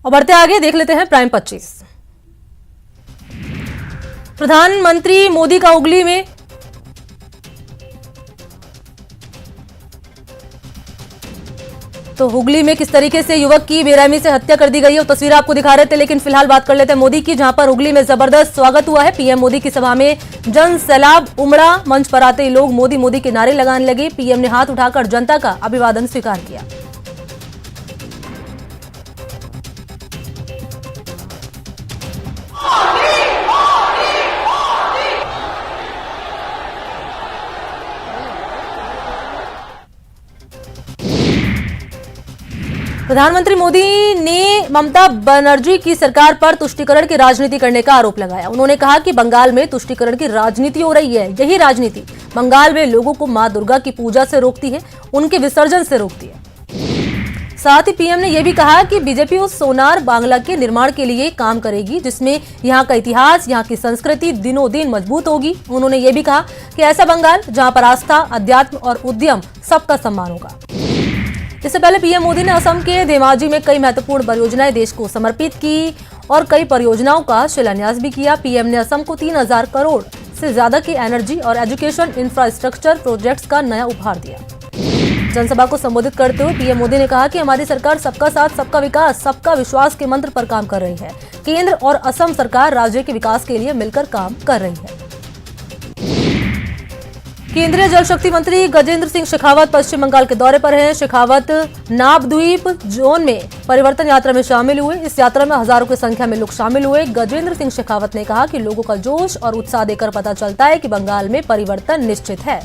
और बढ़ते आगे देख लेते हैं प्राइम 25। प्रधानमंत्री मोदी का हुगली में तो हुगली में किस तरीके से युवक की बेरहमी से हत्या कर दी गई है, वो तस्वीर आपको दिखा रहे थे। लेकिन फिलहाल बात कर लेते हैं मोदी की, जहां पर हुगली में जबरदस्त स्वागत हुआ है। पीएम मोदी की सभा में जन सैलाब उमड़ा। मंच पर आते ही लोग मोदी मोदी के नारे लगाने लगे। पीएम ने हाथ उठाकर जनता का अभिवादन स्वीकार किया। प्रधानमंत्री मोदी ने ममता बनर्जी की सरकार पर तुष्टीकरण की राजनीति करने का आरोप लगाया। उन्होंने कहा कि बंगाल में तुष्टीकरण की राजनीति हो रही है। यही राजनीति बंगाल में लोगों को मां दुर्गा की पूजा से रोकती है, उनके विसर्जन से रोकती है। साथ ही पीएम ने यह भी कहा कि बीजेपी उस सोनार बांग्ला के निर्माण के लिए काम करेगी जिसमें यहाँ का इतिहास, यहाँ की संस्कृति दिनों दिन मजबूत होगी। उन्होंने ये भी कहा कि ऐसा बंगाल जहाँ पर आस्था, अध्यात्म और उद्यम सबका सम्मान होगा। इससे पहले पीएम मोदी ने असम के धेमाजी में कई महत्वपूर्ण परियोजनाएं देश को समर्पित की और कई परियोजनाओं का शिलान्यास भी किया। पीएम ने असम को 3000 करोड़ से ज्यादा के एनर्जी और एजुकेशन इंफ्रास्ट्रक्चर प्रोजेक्ट्स का नया उपहार दिया। जनसभा को संबोधित करते हुए पीएम मोदी ने कहा कि हमारी सरकार सबका साथ, सबका विकास, सबका विश्वास के मंत्र पर काम कर रही है। केंद्र और असम सरकार राज्य के विकास के लिए मिलकर काम कर रही है। केंद्रीय जल शक्ति मंत्री गजेंद्र सिंह शेखावत पश्चिम बंगाल के दौरे पर हैं। शेखावत नावद्वीप जोन में परिवर्तन यात्रा में शामिल हुए। इस यात्रा में हजारों की संख्या में लोग शामिल हुए। गजेंद्र सिंह शेखावत ने कहा कि लोगों का जोश और उत्साह देखकर पता चलता है कि बंगाल में परिवर्तन निश्चित है।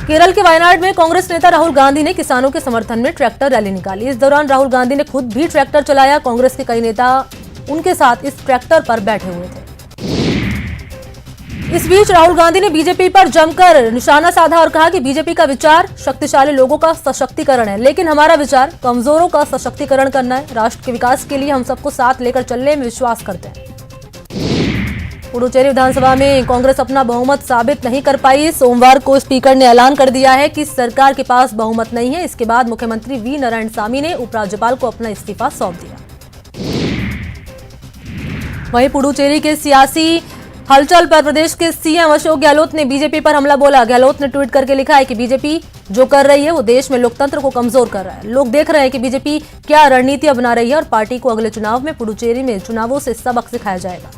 केरल के वायनाड में कांग्रेस नेता राहुल गांधी ने किसानों के समर्थन में ट्रैक्टर रैली निकाली। इस दौरान राहुल गांधी ने खुद भी ट्रैक्टर चलाया। कांग्रेस के कई नेता उनके साथ इस ट्रैक्टर पर बैठे हुए थे। इस बीच राहुल गांधी ने बीजेपी पर जमकर निशाना साधा और कहा कि बीजेपी का विचार शक्तिशाली लोगों का सशक्तिकरण है, लेकिन हमारा विचार कमजोरों का सशक्तिकरण करना है। राष्ट्र के विकास के लिए हम सबको साथ लेकर चलने में विश्वास करते हैं। पुडुचेरी विधानसभा में कांग्रेस अपना बहुमत साबित नहीं कर पाई। सोमवार को स्पीकर ने ऐलान कर दिया है कि सरकार के पास बहुमत नहीं है। इसके बाद मुख्यमंत्री वी नारायणसामी ने उपराज्यपाल को अपना इस्तीफा सौंप दिया। वहीं पुडुचेरी के सियासी हलचल पर प्रदेश के सीएम अशोक गहलोत ने बीजेपी पर हमला बोला। गहलोत ने ट्वीट करके लिखा है कि बीजेपी जो कर रही है वो देश में लोकतंत्र को कमजोर कर रहा है। लोग देख रहे हैं कि बीजेपी क्या रणनीतियां बना रही है और पार्टी को अगले चुनाव में पुडुचेरी में चुनावों से सबक सिखाया जाएगा।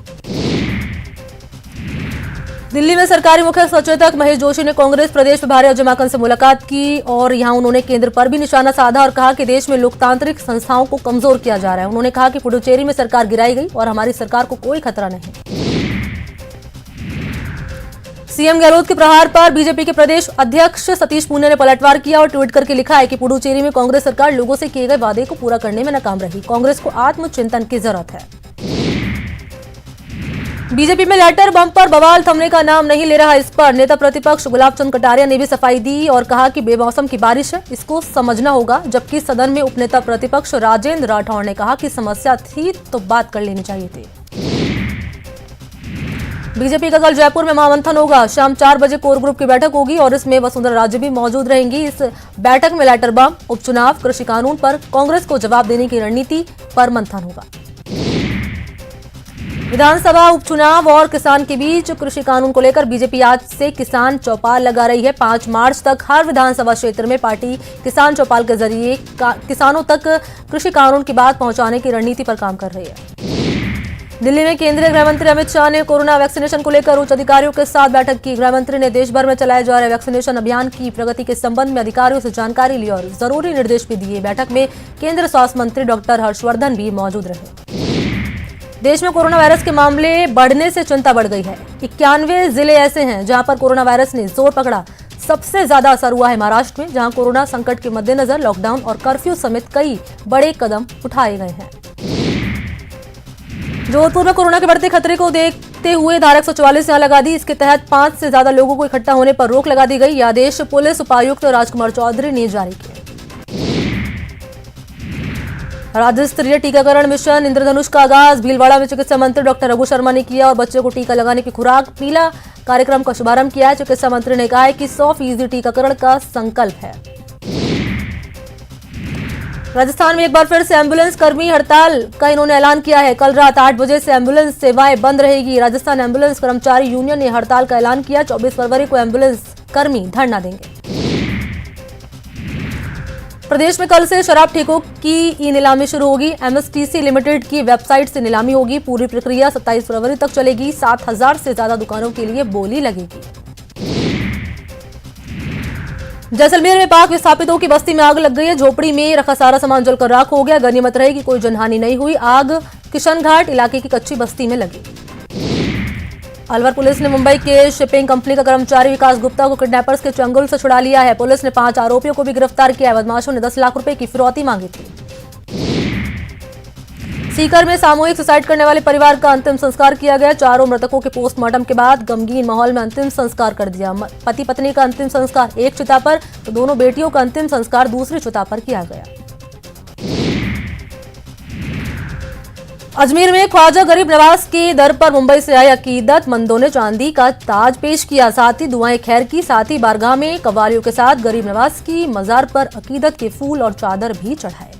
दिल्ली में सरकारी मुख्य सचेतक महेश जोशी ने कांग्रेस प्रदेश प्रभारी अजय माकन से मुलाकात की और यहां उन्होंने केंद्र पर भी निशाना साधा और कहा कि देश में लोकतांत्रिक संस्थाओं को कमजोर किया जा रहा है। उन्होंने कहा कि पुडुचेरी में सरकार गिराई गई और हमारी सरकार को कोई खतरा नहीं। सीएम गहलोत के प्रहार पर बीजेपी के प्रदेश अध्यक्ष सतीश पूनिया ने पलटवार किया और ट्वीट करके लिखा है कि पुडुचेरी में कांग्रेस सरकार लोगों से किए गए वादे को पूरा करने में नाकाम रही। कांग्रेस को आत्मचिंतन की जरूरत है। बीजेपी में लेटर बम पर बवाल थमने का नाम नहीं ले रहा। इस पर नेता प्रतिपक्ष गुलाब चंद कटारिया ने भी सफाई दी और कहा कि बेमौसम की बारिश है, इसको समझना होगा। जबकि सदन में उपनेता प्रतिपक्ष राजेंद्र राठौड़ ने कहा कि समस्या थी तो बात कर लेनी चाहिए थी। बीजेपी का कल जयपुर में महामंथन होगा। शाम 4 बजे कोर ग्रुप की बैठक होगी और इसमें वसुंधरा राजे भी मौजूद रहेंगी। इस बैठक में लेटर बम, उपचुनाव, कृषि कानून पर कांग्रेस को जवाब देने की रणनीति पर मंथन होगा। विधानसभा उपचुनाव और किसान के बीच कृषि कानून को लेकर बीजेपी आज से किसान चौपाल लगा रही है। 5 मार्च तक हर विधानसभा क्षेत्र में पार्टी किसान चौपाल के जरिए किसानों तक कृषि कानून की बात पहुंचाने की रणनीति पर काम कर रही है। दिल्ली में केंद्रीय गृह मंत्री अमित शाह ने कोरोना वैक्सीनेशन को लेकर उच्च अधिकारियों के साथ बैठक की। गृह मंत्री ने देश भर में चलाए जा रहे वैक्सीनेशन अभियान की प्रगति के संबंध में अधिकारियों से जानकारी ली और जरूरी निर्देश भी दिए। बैठक में केंद्रीय स्वास्थ्य मंत्री डॉक्टर हर्षवर्धन भी मौजूद रहे। देश में कोरोना वायरस के मामले बढ़ने से चिंता बढ़ गई है। 91 जिले ऐसे हैं जहां पर कोरोना वायरस ने जोर पकड़ा। सबसे ज्यादा असर हुआ है महाराष्ट्र में, जहां कोरोना संकट के मद्देनजर लॉकडाउन और कर्फ्यू समेत कई बड़े कदम उठाए गए हैं। जोधपुर में कोरोना के बढ़ते खतरे को देखते हुए धारा 144 यहां लगा दी। इसके तहत 5 से ज्यादा लोगों को इकट्ठा होने पर रोक लगा दी गई। यह आदेश पुलिस उपायुक्त राजकुमार चौधरी ने जारी किया। राज्य स्तरीय टीकाकरण मिशन इंद्रधनुष का आगाज भीलवाड़ा में चिकित्सा मंत्री डॉक्टर रघु शर्मा ने किया और बच्चों को टीका लगाने की खुराक पीला कार्यक्रम का शुभारंभ किया है। चिकित्सा मंत्री ने कहा है कि 100% टीकाकरण का संकल्प है। राजस्थान में एक बार फिर से एम्बुलेंस कर्मी हड़ताल का इन्होंने ऐलान किया है। कल रात 8 बजे से एम्बुलेंस सेवाएं बंद रहेगी। राजस्थान एम्बुलेंस कर्मचारी यूनियन ने हड़ताल का ऐलान किया। 24 फरवरी को एम्बुलेंस कर्मी धरना देंगे। प्रदेश में कल से शराब ठेकों की ई नीलामी शुरू होगी। एमएसटीसी लिमिटेड की वेबसाइट से नीलामी होगी। पूरी प्रक्रिया 27 फरवरी तक चलेगी। 7,000 से ज्यादा दुकानों के लिए बोली लगेगी। जैसलमेर में पाक विस्थापितों की बस्ती में आग लग गई है। झोपड़ी में रखा सारा सामान जलकर राख हो गया। गनीमत रहे कि कोई जनहानि नहीं हुई। आग किशन घाट इलाके की कच्ची बस्ती में लगी। अलवर पुलिस ने मुंबई के शिपिंग कंपनी का कर्मचारी विकास गुप्ता को किडनैपर्स के चंगुल से छुड़ा लिया है। पुलिस ने 5 आरोपियों को भी गिरफ्तार किया है। बदमाशों ने 10 लाख रुपए की फिरौती मांगी थी। सीकर में सामूहिक सुसाइड करने वाले परिवार का अंतिम संस्कार किया गया। चारों मृतकों के पोस्टमार्टम के बाद गमगीन माहौल में अंतिम संस्कार कर दिया। पति पत्नी का अंतिम संस्कार एक चिता पर तो दोनों बेटियों का अंतिम संस्कार दूसरी चिता पर किया गया। अजमेर में ख्वाजा गरीब नवाज के दर पर मुंबई से आए अकीदतमंदों ने चांदी का ताज पेश किया। साथ ही दुआएं खैर की। साथ ही बारगाह में कव्वालियों के साथ गरीब नवाज की मजार पर अकीदत के फूल और चादर भी चढ़ाए।